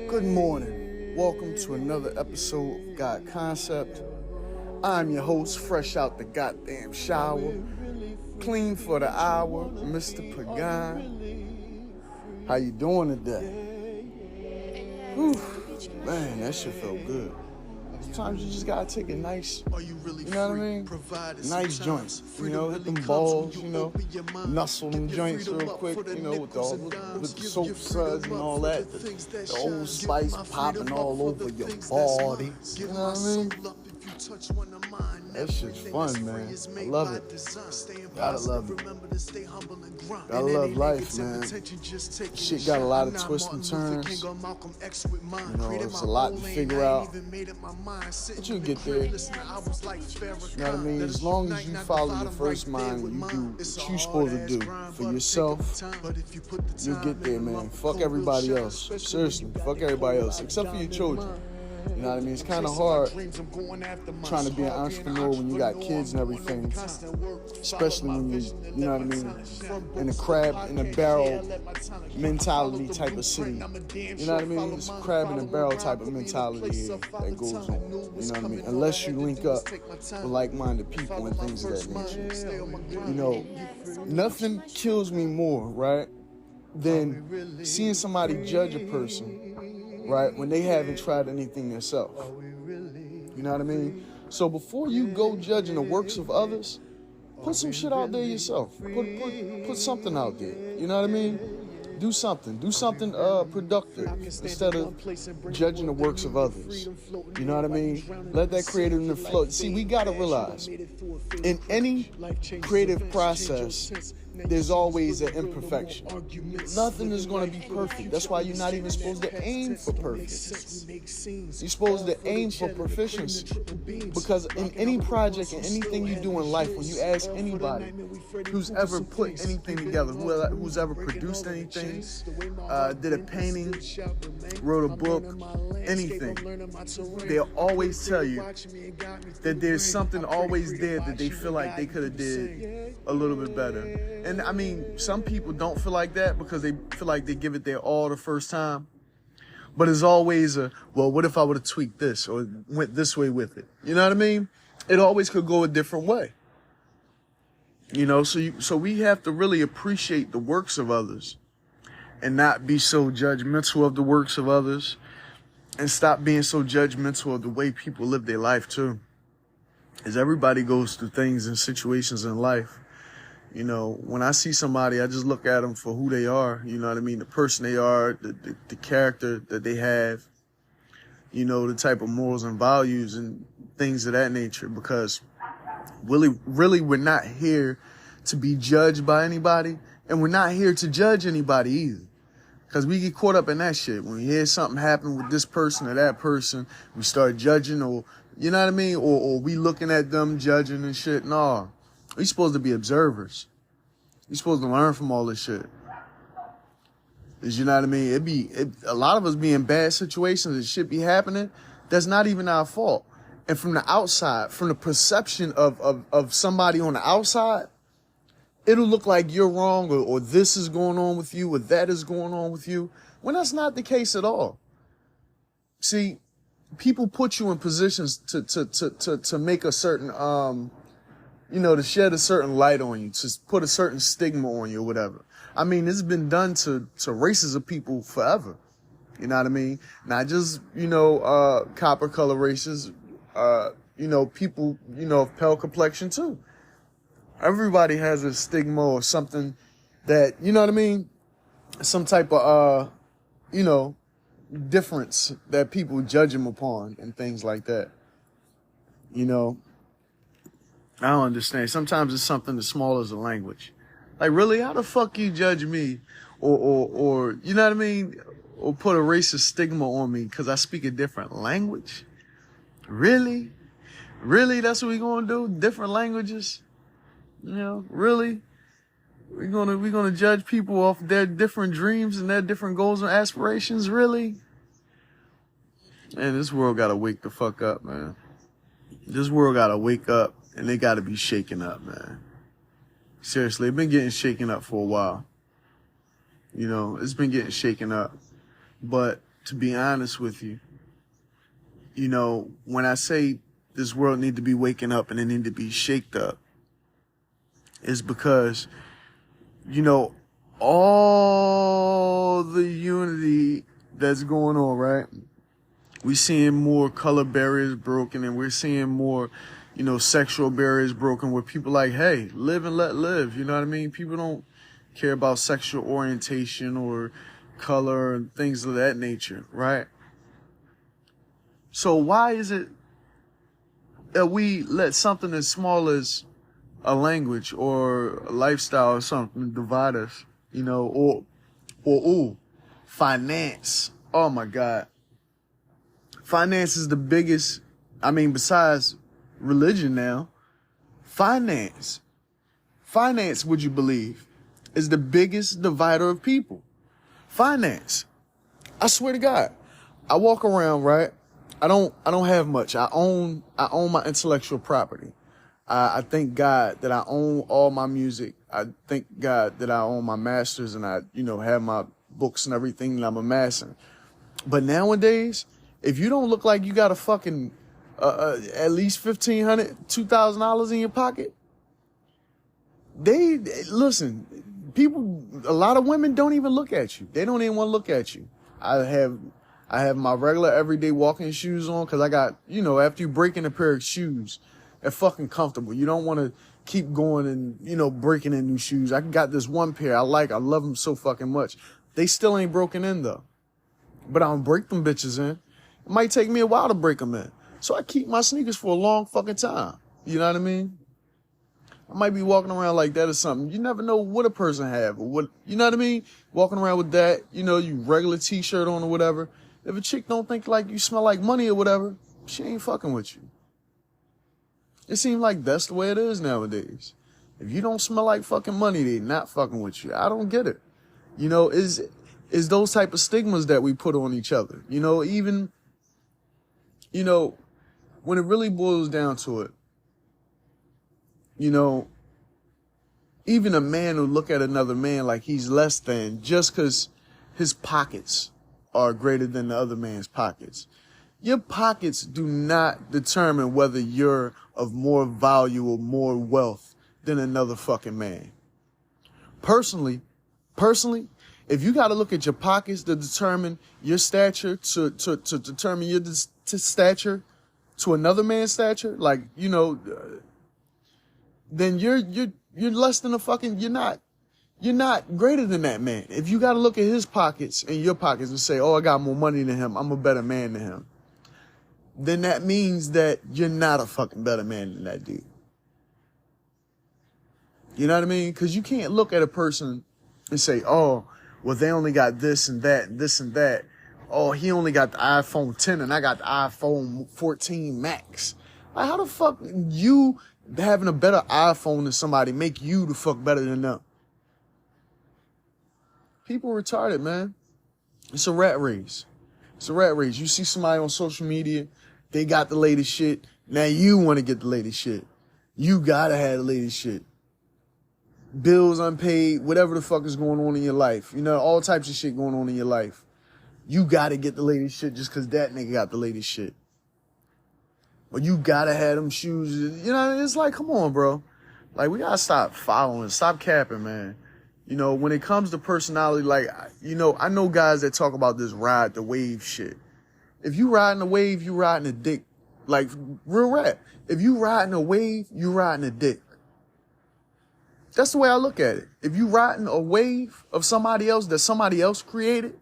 Good morning. Welcome to another episode of God Concept. I'm your host, fresh out the goddamn shower, clean for the hour, Mr. Pagan. How you doing today? Whew, man, that shit felt good. Sometimes you just gotta take a nice, you know what I mean? Nice joints, hit them balls, nuzzle them joints real quick, with the soap suds and all that, the old spice popping all over your body, you know what I mean? That shit's fun, man. I love it. Gotta love it. Gotta love life, man. Shit got a lot of twists and turns. It's a lot to figure out. But you'll get there. You know what I mean? As long as you follow your first mind and you do what you're supposed to do for yourself, you'll get there, man. Fuck everybody else. Seriously, fuck everybody else. Except for your children. You know what I mean? It's kind of hard trying to be an entrepreneur when you got kids and everything, especially when you know what I mean, in a crab in a barrel mentality type of city. You know what I mean? It's a crab in a barrel type of mentality here that goes on. You know what I mean? Unless you link up with like-minded people and things of that nature. Nothing kills me more, right, than seeing somebody judge a person, right, when they haven't tried anything themselves. You know what I mean? So before you go judging the works of others, put some shit out there yourself. Put something out there. You know what I mean? Do something productive instead of judging the works of others. You know what I mean? Let that creative flow. See, we gotta realize, in any creative process, there's always an imperfection. Nothing is going to be perfect. That's why you're not even supposed to aim for perfect. You're supposed to aim for proficiency. Because in any project and anything you do in life, when you ask anybody who's ever put anything together, who's ever produced anything, did a painting, wrote a book, anything, they'll always tell you that there's something always there that they feel like they could have did a little bit better. And I mean, some people don't feel like that because they feel like they give it their all the first time. But it's always well, what if I would have tweaked this or went this way with it? You know what I mean? It always could go a different way. So we have to really appreciate the works of others and not be so judgmental of the works of others, and stop being so judgmental of the way people live their life too. As everybody goes through things and situations in life. When I see somebody, I just look at them for who they are, you know what I mean? The person they are, the character that they have, the type of morals and values and things of that nature. Because really, we're not here to be judged by anybody, and we're not here to judge anybody either. Because we get caught up in that shit. When we hear something happen with this person or that person, we start judging, or, you know what I mean? Or we looking at them judging and shit. No. We're supposed to be observers. You're supposed to learn from all this shit. You know what I mean? A lot of us be in bad situations and shit be happening. That's not even our fault. And from the outside, from the perception of somebody on the outside, it'll look like you're wrong, or this is going on with you, or that is going on with you, when that's not the case at all. See, people put you in positions to make a certain, to shed a certain light on you, to put a certain stigma on you or whatever. I mean, it's been done to races of people forever. You know what I mean? Not just, copper color races, people, of pale complexion too. Everybody has a stigma or something that, you know what I mean? Some type of, difference that people judge them upon and things like that. I don't understand. Sometimes it's something as small as a language. Like, really, how the fuck you judge me? Or you know what I mean? Or put a racist stigma on me because I speak a different language? Really? Really? That's what we gonna do? Different languages? Really? We're gonna judge people off their different dreams and their different goals and aspirations? Really? Man, this world gotta wake the fuck up, man. This world gotta wake up. And they got to be shaken up, man. Seriously, they've been getting shaken up for a while. It's been getting shaken up. But to be honest with you, you know, when I say this world need to be waking up and it need to be shaked up, is because, you know, all the unity that's going on, right? We're seeing more color barriers broken, and we're seeing more, you know, sexual barriers broken, where people like, hey, live and let live. You know what I mean? People don't care about sexual orientation or color and things of that nature, right? So why is it that we let something as small as a language or a lifestyle or something divide us, you know, or finance? Oh my God. Finance is the biggest, I mean, besides religion now, finance, would you believe, is the biggest divider of people. Finance. I swear to God. I walk around, right? I don't have much. I own my intellectual property. I thank God that I own all my music. I thank God that I own my masters, and I, you know, have my books and everything that I'm amassing. But nowadays, if you don't look like you got a fucking at least $1,500, $2,000 in your pocket, they listen. People, a lot of women don't even look at you. They don't even want to look at you. I have my regular everyday walking shoes on, because I got, you know, after you break in a pair of shoes, they're fucking comfortable. You don't want to keep going and, you know, breaking in new shoes. I got this one pair I love them so fucking much. They still ain't broken in though. But I don't break them bitches in. It might take me a while to break them in. So I keep my sneakers for a long fucking time. You know what I mean? I might be walking around like that or something. You never know what a person have or what, you know what I mean? Walking around with that, you know, you regular t-shirt on or whatever. If a chick don't think like you smell like money or whatever, she ain't fucking with you. It seems like that's the way it is nowadays. If you don't smell like fucking money, they not fucking with you. I don't get it. You know, is those type of stigmas that we put on each other. You know, even, you know, when it really boils down to it, you know, even a man will look at another man like he's less than just because his pockets are greater than the other man's pockets. Your pockets do not determine whether you're of more value or more wealth than another fucking man. Personally, if you got to look at your pockets to determine your stature, to determine your stature to another man's stature, like, you know, then you're less than a fucking, you're not greater than that man. If you got to look at his pockets and your pockets and say, oh, I got more money than him, I'm a better man than him, then that means that you're not a fucking better man than that dude. You know what I mean? Because you can't look at a person and say, oh, well, they only got this and that and this and that. Oh, he only got the iPhone 10 and I got the iPhone 14 Max. Like, how the fuck you having a better iPhone than somebody make you the fuck better than them? People retarded, man. It's a rat race. It's a rat race. You see somebody on social media, they got the latest shit. Now you want to get the latest shit. You gotta have the latest shit. Bills unpaid, whatever the fuck is going on in your life. You know, all types of shit going on in your life. You gotta get the latest shit just because that nigga got the latest shit. Or you gotta have them shoes. You know, it's like, come on, bro. Like, we gotta stop following, stop capping, man. You know, when it comes to personality, like, you know, I know guys that talk about this ride the wave shit. If you riding a wave, you riding a dick. Like, real rap. If you riding a wave, you riding a dick. That's the way I look at it. If you riding a wave of somebody else that somebody else created,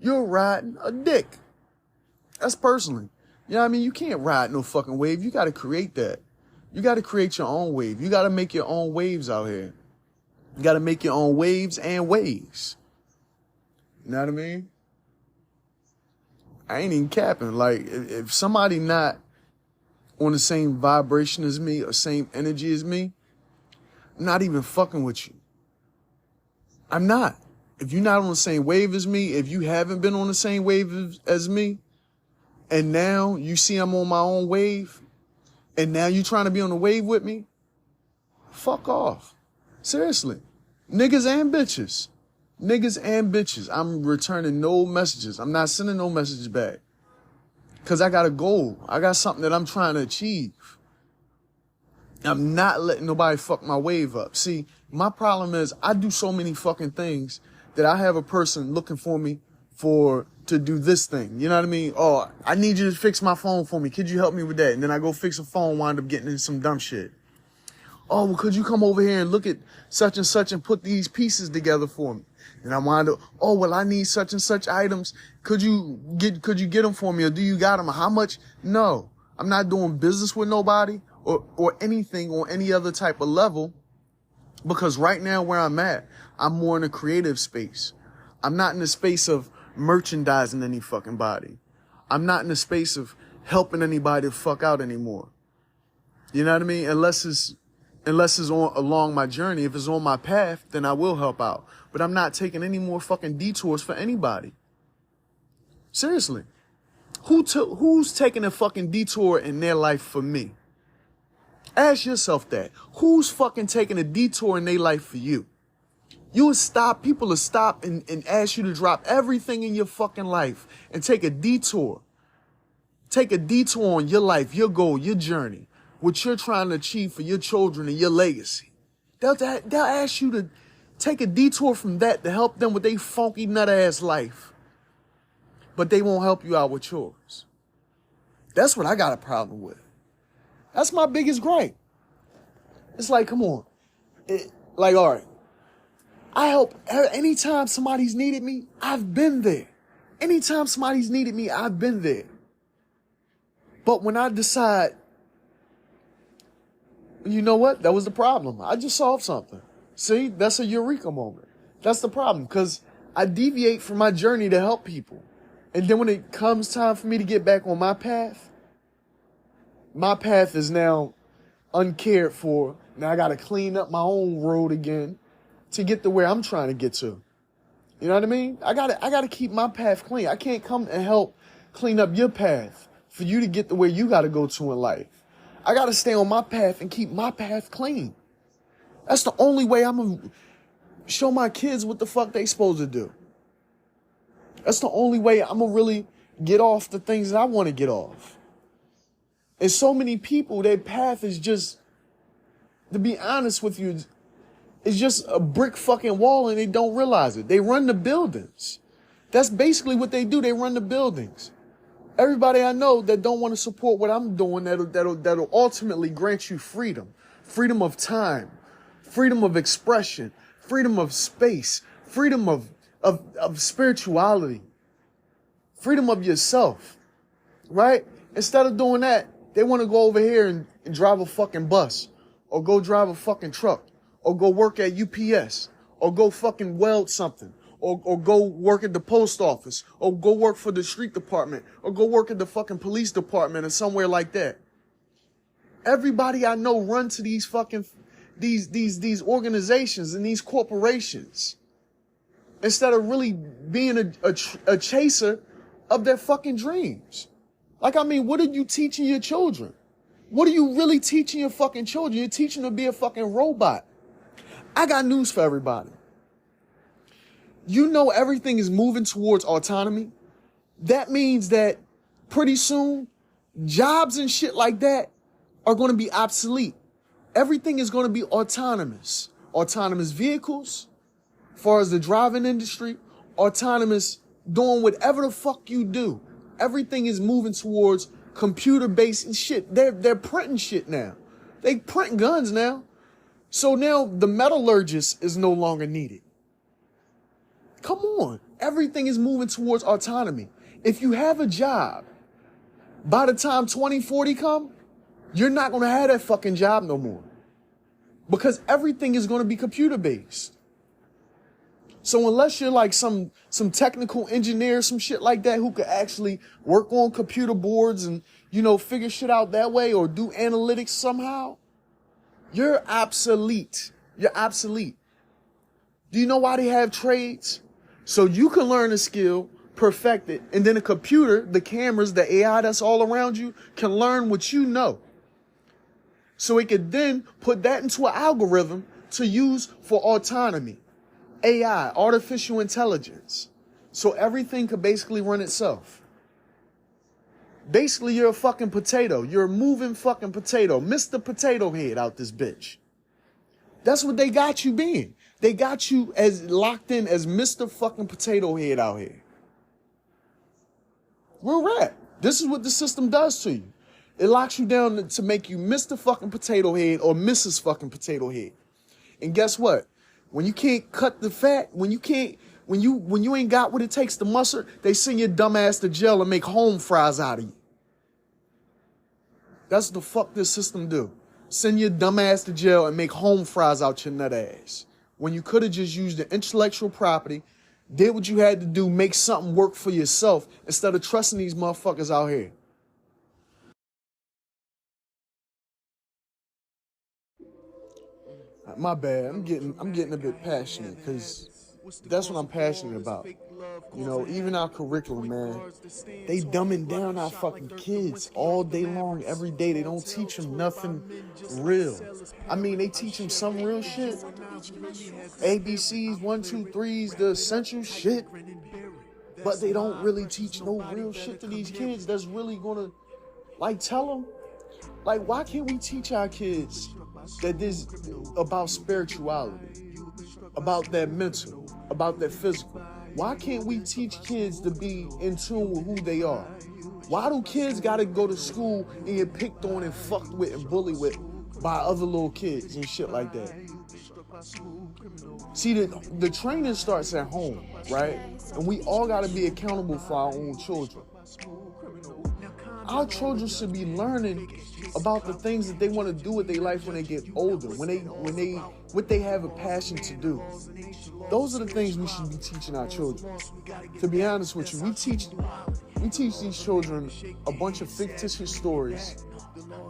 you're riding a dick. That's personally. You know what I mean? You can't ride no fucking wave. You got to create that. You got to create your own wave. You got to make your own waves out here. You got to make your own waves and waves. You know what I mean? I ain't even capping. Like, if somebody not on the same vibration as me or same energy as me, I'm not even fucking with you. I'm not. If you're not on the same wave as me, if you haven't been on the same wave as me, and now you see I'm on my own wave, and now you trying to be on the wave with me, fuck off. Seriously. Niggas and bitches. Niggas and bitches, I'm returning no messages. I'm not sending no messages back. Because I got a goal. I got something that I'm trying to achieve. I'm not letting nobody fuck my wave up. See, my problem is I do so many fucking things that I have a person looking for me to do this thing. You know what I mean? Oh, I need you to fix my phone for me. Could you help me with that? And then I go fix a phone, wind up getting into some dumb shit. Oh, well, could you come over here and look at such and such and put these pieces together for me? And I wind up, oh, well, I need such and such items. Could you get them for me, or do you got them? How much? No, I'm not doing business with nobody or anything on any other type of level, because right now where I'm at, I'm more in a creative space. I'm not in the space of merchandising any fucking body. I'm not in the space of helping anybody to fuck out anymore. You know what I mean? Unless it's on along my journey. If it's on my path, then I will help out. But I'm not taking any more fucking detours for anybody. Seriously. Who's taking a fucking detour in their life for me? Ask yourself that. Who's fucking taking a detour in their life for you? People will stop and ask you to drop everything in your fucking life and take a detour. Take a detour on your life, your goal, your journey, what you're trying to achieve for your children and your legacy. They'll ask you to take a detour from that to help them with their funky nut-ass life. But they won't help you out with yours. That's what I got a problem with. That's my biggest gripe. It's like, come on. All right. I help anytime somebody's needed me, I've been there. Anytime somebody's needed me, I've been there. But when I decide, you know what? That was the problem. I just solved something. See, that's a eureka moment. That's the problem, because I deviate from my journey to help people. And then when it comes time for me to get back on my path is now uncared for. Now I got to clean up my own road again to get to where I'm trying to get to. You know what I mean? I gotta keep my path clean. I can't come and help clean up your path for you to get to where you got to go to in life. I got to stay on my path and keep my path clean. That's the only way I'm going to show my kids what the fuck they supposed to do. That's the only way I'm going to really get off the things that I want to get off. And so many people, their path is just, to be honest with you, it's just a brick fucking wall and they don't realize it. They run the buildings. That's basically what they do. They run the buildings. Everybody I know that don't want to support what I'm doing, that'll ultimately grant you freedom. Freedom of time. Freedom of expression. Freedom of space. Freedom of spirituality. Freedom of yourself. Right? Instead of doing that, they want to go over here and drive a fucking bus. Or go drive a fucking truck. Or go work at UPS. Or go fucking weld something. Or go work at the post office, or go work for the street department, or go work at the fucking police department or somewhere like that. Everybody I know run to these fucking, these organizations and these corporations instead of really being a chaser of their fucking dreams. Like, I mean, what are you teaching your children? What are you really teaching your fucking children? You're teaching them to be a fucking robot. I got news for everybody. You know everything is moving towards autonomy. That means that pretty soon, jobs and shit like that are going to be obsolete. Everything is going to be autonomous. Autonomous vehicles, as far as the driving industry, autonomous doing whatever the fuck you do. Everything is moving towards computer-based shit. They're printing shit now. They print guns now. So now the metallurgist is no longer needed. Come on. Everything is moving towards autonomy. If you have a job, by the time 2040 come, you're not going to have that fucking job no more. Because everything is going to be computer-based. So unless you're like some technical engineer, some shit like that, who could actually work on computer boards and, you know, figure shit out that way or do analytics somehow, you're obsolete. You're obsolete. Do you know why they have trades? So you can learn a skill, perfect it, and then a computer, the cameras, the AI that's all around you can learn what you know. So it could then put that into an algorithm to use for autonomy. AI, artificial intelligence. So everything could basically run itself. Basically, you're a fucking potato. You're a moving fucking potato. Mr. Potato Head out this bitch. That's what they got you being. They got you as locked in as Mr. fucking Potato Head out here. Real rap. This is what the system does to you. It locks you down to make you Mr. fucking Potato Head or Mrs. fucking Potato Head. And guess what? When you can't cut the fat, when you ain't got what it takes to mustard, they send your dumb ass to jail and make home fries out of you. That's what the fuck this system do. Send your dumb ass to jail and make home fries out your nut ass. When you could have just used the intellectual property, did what you had to do, make something work for yourself instead of trusting these motherfuckers out here. My bad. I'm getting a bit passionate because that's what I'm passionate about. You know, even our curriculum, man, they dumbing down our fucking kids all day long, every day. They don't teach them nothing real. I mean, they teach them some real shit. ABCs, 1, 2, 3s, the essential shit. But they don't really teach no real shit to these kids that's really gonna, like, tell them. Like, why can't we teach our kids that this about spirituality, about their mental, about their physical? Why can't we teach kids to be in tune with who they are? Why do kids gotta go to school and get picked on and fucked with and bullied with by other little kids and shit like that? See, the training starts at home, right? And we all gotta be accountable for our own children. Our children should be learning about the things that they want to do with their life when they get older, what they have a passion to do. Those are the things we should be teaching our children. To be honest with you, we teach these children a bunch of fictitious stories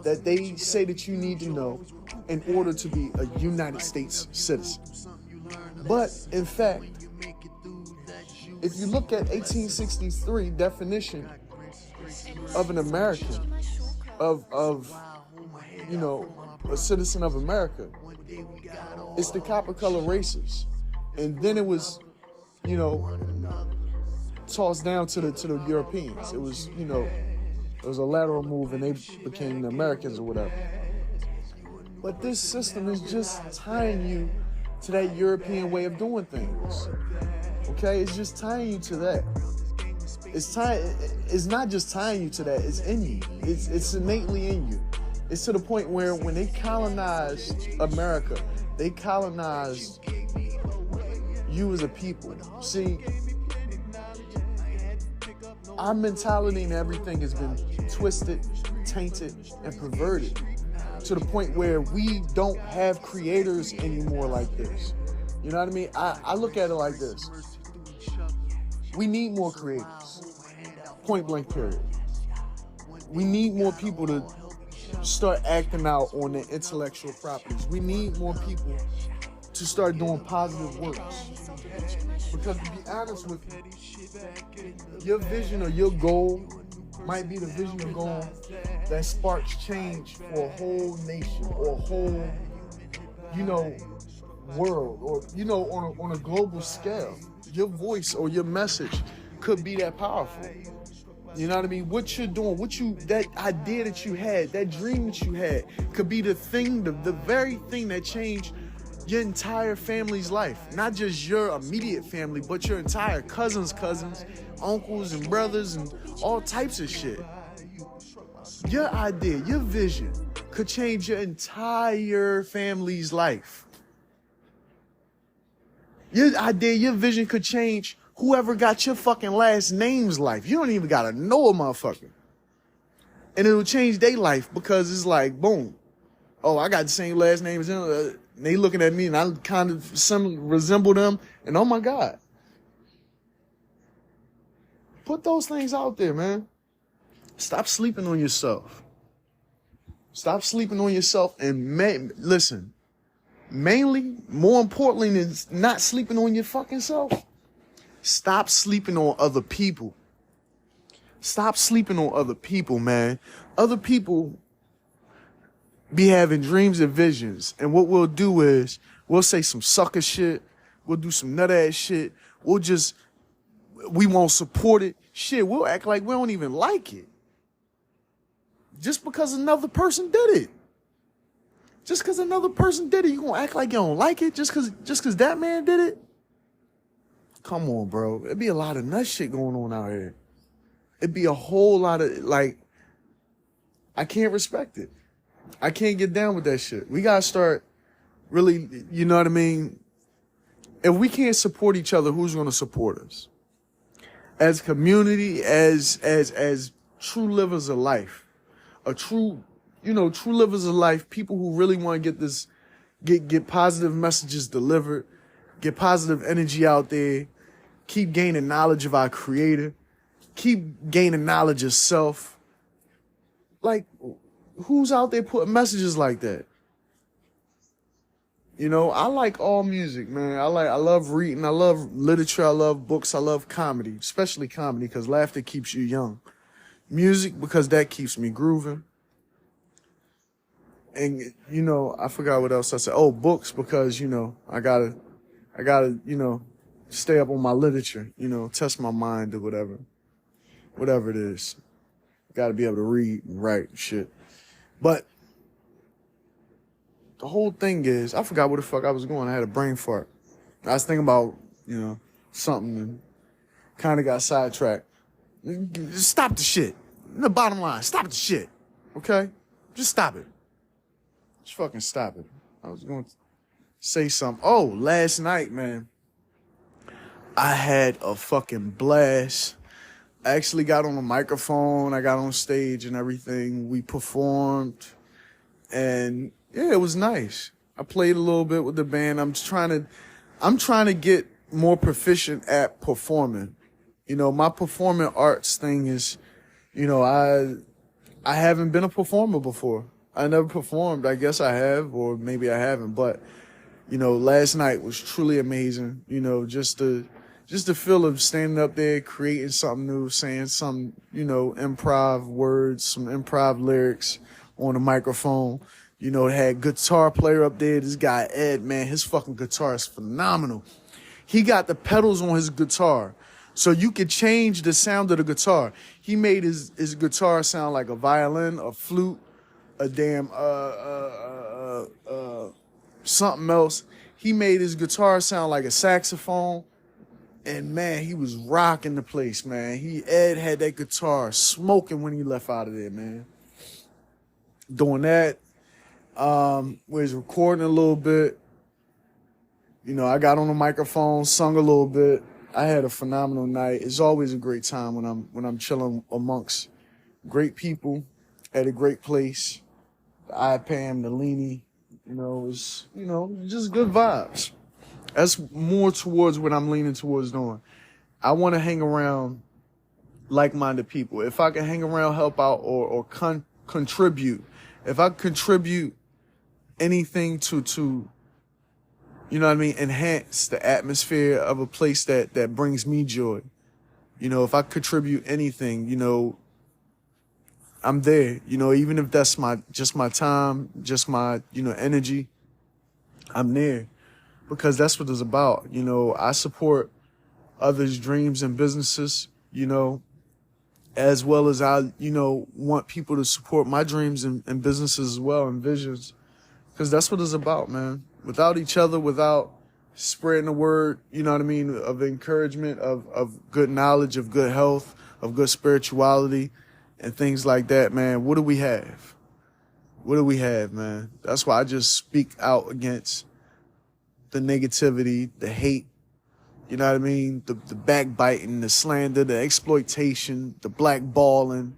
that they say that you need to know in order to be a United States citizen. But in fact, if you look at 1863 definition of an American, of you know, a citizen of America, it's the copper color races. And then it was, you know, tossed down to the Europeans. It was, you know, it was a lateral move and they became the Americans or whatever. But this system is just tying you to that European way of doing things. Okay? It's just tying you to that. It's not just tying you to that, it's in you. It's innately in you. It's to the point where when they colonized America, they colonized you as a people. See, our mentality and everything has been twisted, tainted, and perverted to the point where we don't have creators anymore like this. You know what I mean? I look at it like this. We need more creators. Point blank period. We need more people to start acting out on their intellectual properties. We need more people to start doing positive works. Because to be honest with you, your vision or your goal might be the vision or goal that sparks change for a whole nation or a whole, you know, world, or, you know, on a global scale. Your voice or your message could be that powerful. You know what I mean? What you're doing, that idea that you had, that dream that you had, could be the thing, the very thing that changed your entire family's life. Not just your immediate family, but your entire cousins, uncles and brothers and all types of shit. Your idea, your vision could change your entire family's life. Your idea, your vision could change whoever got your fucking last name's life. You don't even gotta know a motherfucker. And it'll change their life because it's like, boom. Oh, I got the same last name as them. They looking at me and I kind of resemble them. And oh my God. Put those things out there, man. Stop sleeping on yourself. Stop sleeping on yourself and listen. Mainly, more importantly than not sleeping on your fucking self, stop sleeping on other people. Stop sleeping on other people, man. Other people be having dreams and visions, and what we'll do is we'll say some sucker shit, We'll do some nut ass shit. We won't support it. Shit, we'll act like we don't even like it. Just because another person did it. Just because another person did it, you gonna act like you don't like it? Just cause that man did it? Come on, bro. It'd be a lot of nut shit going on out here. It'd be a whole lot of, like, I can't respect it. I can't get down with that shit. We gotta start really, you know what I mean? If we can't support each other, who's gonna support us? As community, as true livers of life. True livers of life, people who really want to get positive messages delivered, get positive energy out there, keep gaining knowledge of our creator, keep gaining knowledge of self. Like, who's out there putting messages like that? You know, I like all music, man. I love reading, I love literature, I love books, I love comedy, especially comedy, because laughter keeps you young. Music, because that keeps me grooving. And, you know, I forgot what else I said. Oh, books, because, you know, I gotta, you know, stay up on my literature, you know, test my mind or whatever it is. Gotta be able to read and write and shit. But the whole thing is, I forgot where the fuck I was going. I had a brain fart. I was thinking about, you know, something and kind of got sidetracked. Just stop the shit. The bottom line, stop the shit. Okay? Just stop it. Just fucking stop it. I was going to say something. Oh, last night, man, I had a fucking blast. I actually got on a microphone. I got on stage and everything. We performed. And yeah, it was nice. I played a little bit with the band. I'm trying to get more proficient at performing. You know, my performing arts thing is, you know, I haven't been a performer before. I never performed. I guess I have, or maybe I haven't. But, you know, last night was truly amazing. You know, just the feel of standing up there, creating something new, saying some, you know, improv words, some improv lyrics on the microphone. You know, it had guitar player up there. This guy, Ed, man, his fucking guitar is phenomenal. He got the pedals on his guitar, so you could change the sound of the guitar. He made his guitar sound like a violin, a flute, a damn, something else. He made his guitar sound like a saxophone. And man, he was rocking the place, man. Ed had that guitar smoking when he left out of there, man. Doing that. Was recording a little bit. You know, I got on the microphone, sung a little bit. I had a phenomenal night. It's always a great time when I'm chilling amongst great people at a great place. The IPAM, the Leany, you know, it's, you know, just good vibes. That's more towards what I'm leaning towards doing. I want to hang around like-minded people. If I can hang around, help out, or contribute. If I contribute anything to, you know what I mean, enhance the atmosphere of a place that brings me joy. You know, if I contribute anything, you know, I'm there. You know, even if that's just my time, just my, you know, energy, I'm there. Because that's what it's about. You know, I support others' dreams and businesses, you know, as well as I, you know, want people to support my dreams and businesses as well and visions. Because that's what it's about, man. Without each other, without spreading the word, you know what I mean, of encouragement, of good knowledge, of good health, of good spirituality and things like that, man, what do we have? What do we have, man? That's why I just speak out against the negativity, the hate, you know what I mean? The backbiting, the slander, the exploitation, the blackballing,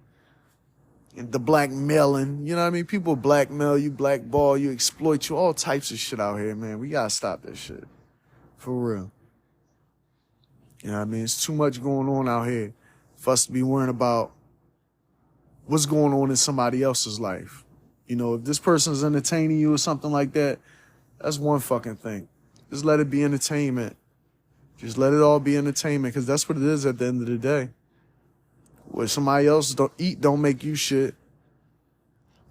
and the blackmailing. You know what I mean? People blackmail you, blackball you, exploit you, all types of shit out here, man. We gotta stop that shit. For real. You know what I mean? It's too much going on out here for us to be worrying about what's going on in somebody else's life. You know, if this person's entertaining you or something like that, that's one fucking thing. Just let it be entertainment. Just let it all be entertainment, because that's what it is at the end of the day. What somebody else don't make you shit,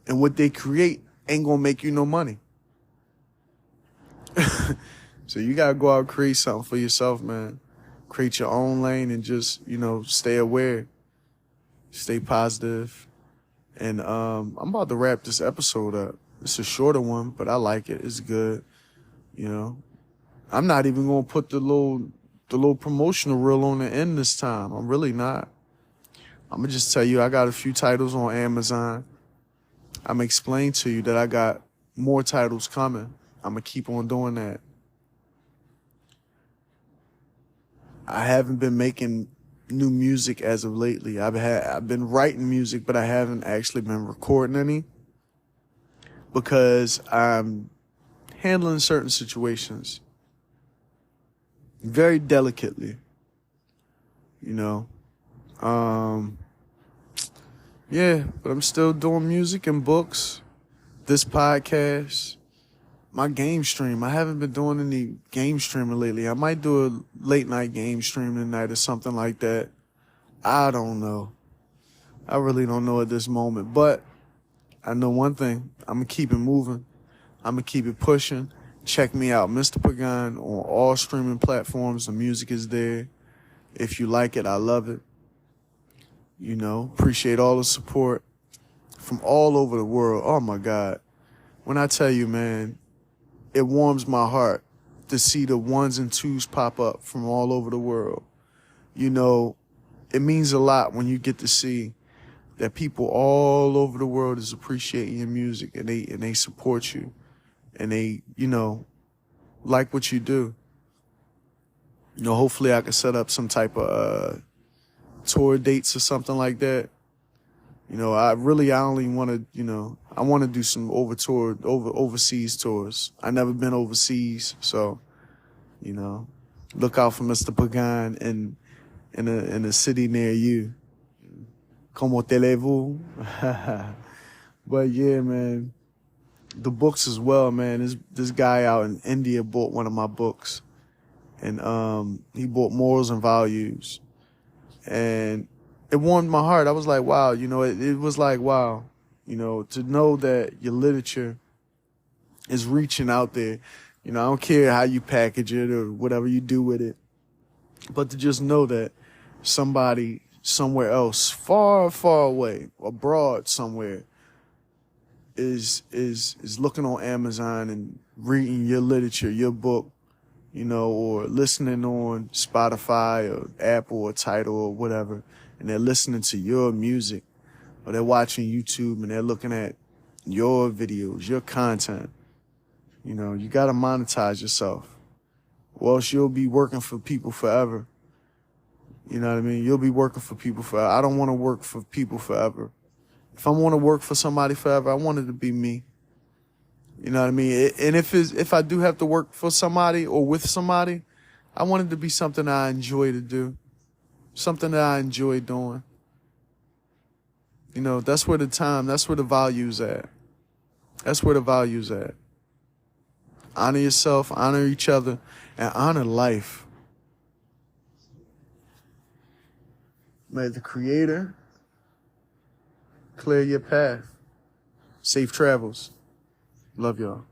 and what they create ain't gonna make you no money. So you gotta go out and create something for yourself, man. Create your own lane and just, stay aware, stay positive. And I'm about to wrap this episode up. It's a shorter one, but I like it. It's good. I'm not even gonna put the little promotional reel on the end this time. I'm really not. I'm gonna just tell you I got a few titles on Amazon. I'm gonna explain to you that I got more titles coming. I'm gonna keep on doing that. I haven't been making new music as of lately. I've been writing music, but I haven't actually been recording any because I'm handling certain situations very delicately. Yeah, but I'm still doing music and books, this podcast, my game stream. I haven't been doing any game streaming lately. I might do a late night game stream tonight or something like that. I don't know. I really don't know at this moment. But I know one thing. I'm going to keep it moving. I'm going to keep it pushing. Check me out, Mr. Pagan, on all streaming platforms. The music is there. If you like it, I love it. Appreciate all the support from all over the world. Oh, my God. When I tell you, man, it warms my heart to see the ones and twos pop up from all over the world. It means a lot when you get to see that people all over the world is appreciating your music and they support you and they, like what you do. Hopefully I can set up some type of tour dates or something like that. I only want to, I want to do some overseas tours. I never been overseas, so, look out for Mr. Pagan in a city near you. Como allez-vous? But yeah, man, the books as well, man. This guy out in India bought one of my books, and he bought Morals and Values. And it warmed my heart. I was like, wow, it was like, wow, to know that your literature is reaching out there. I don't care how you package it or whatever you do with it, but to just know that somebody somewhere else, far, far away, abroad somewhere, is looking on Amazon and reading your literature, your book, or listening on Spotify or Apple or Tidal or whatever, and they're listening to your music, or they're watching YouTube and they're looking at your videos, your content. You got to monetize yourself, or else you'll be working for people forever. You know what I mean? You'll be working for people forever. I don't want to work for people forever. If I want to work for somebody forever, I want it to be me. You know what I mean? And if I do have to work for somebody or with somebody, I want it to be something I enjoy to do, something that I enjoy doing. That's where the value's at. That's where the value's at. Honor yourself, honor each other, and honor life. May the Creator clear your path. Safe travels. Love y'all.